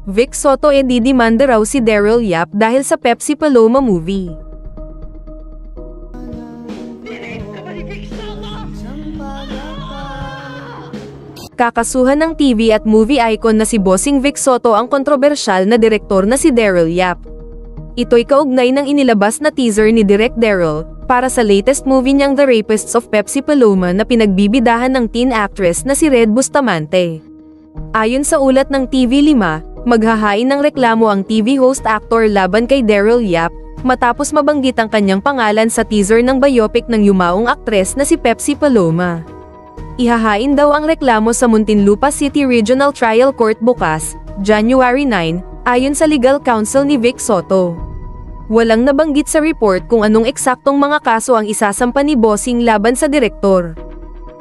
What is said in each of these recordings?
Vic Soto didimanda raw si Daryl Yap dahil sa Pepsi Paloma movie. Kakasuhan ng TV at movie icon na si Bossing Vic Soto ang kontrobersyal na direktor na si Daryl Yap. Ito'y kaugnay ng inilabas na teaser ni Direk Daryl para sa latest movie niyang The Rapists of Pepsi Paloma na pinagbibidahan ng teen actress na si Red Bustamante. Ayon sa ulat ng TV5, maghahain ng reklamo ang TV host actor laban kay Daryl Yap matapos mabanggit ang kanyang pangalan sa teaser ng biopic ng yumaong aktres na si Pepsi Paloma. Ihahain daw ang reklamo sa Muntinlupa City Regional Trial Court bukas, January 9, ayon sa legal counsel ni Vic Soto. Walang nabanggit sa report kung anong eksaktong mga kaso ang isasampa ni Bossing laban sa direktor.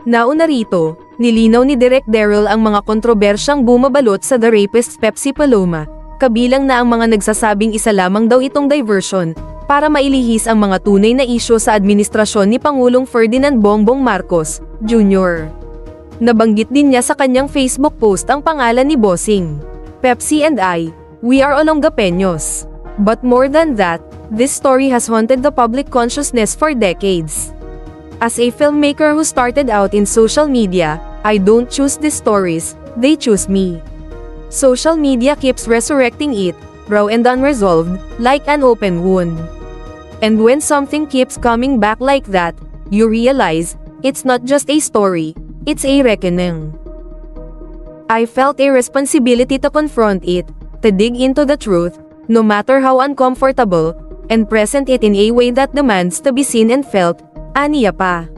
Nauna rito, nilinaw ni Direk Daryl ang mga kontrobersyang bumabalot sa The Rapists Pepsi Paloma, kabilang na ang mga nagsasabing isa lamang daw itong diversion, para mailihis ang mga tunay na isyu sa administrasyon ni Pangulong Ferdinand Bongbong Marcos, Jr. Nabanggit din niya sa kanyang Facebook post ang pangalan ni Bossing. Pepsi and I, we are Olongapeños. But more than that, this story has haunted the public consciousness for decades. As a filmmaker who started out in social media, I don't choose these stories, they choose me. Social media keeps resurrecting it, raw and unresolved, like an open wound. And when something keeps coming back like that, you realize, it's not just a story, it's a reckoning. I felt a responsibility to confront it, to dig into the truth, no matter how uncomfortable, and present it in a way that demands to be seen and felt, aniya pa.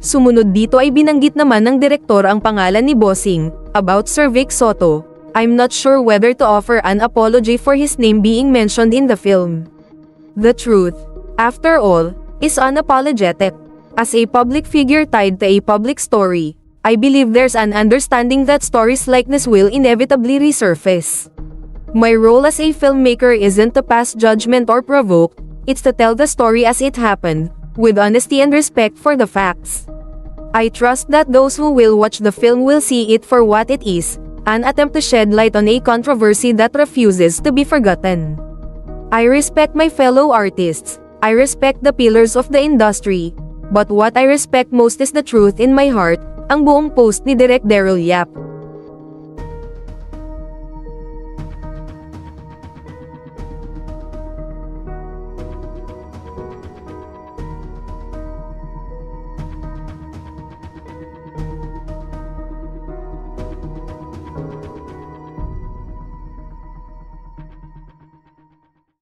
Sumunod dito ay binanggit naman ng direktor ang pangalan ni Bossing, about Sir Vic Soto. I'm not sure whether to offer an apology for his name being mentioned in the film. The truth, after all, is unapologetic. As a public figure tied to a public story, I believe there's an understanding that stories like this will inevitably resurface. My role as a filmmaker isn't to pass judgment or provoke, it's to tell the story as it happened, with honesty and respect for the facts. I trust that those who will watch the film will see it for what it is, an attempt to shed light on a controversy that refuses to be forgotten. I respect my fellow artists, I respect the pillars of the industry, but what I respect most is the truth in my heart, ang buong post ni Direk Daryl Yap.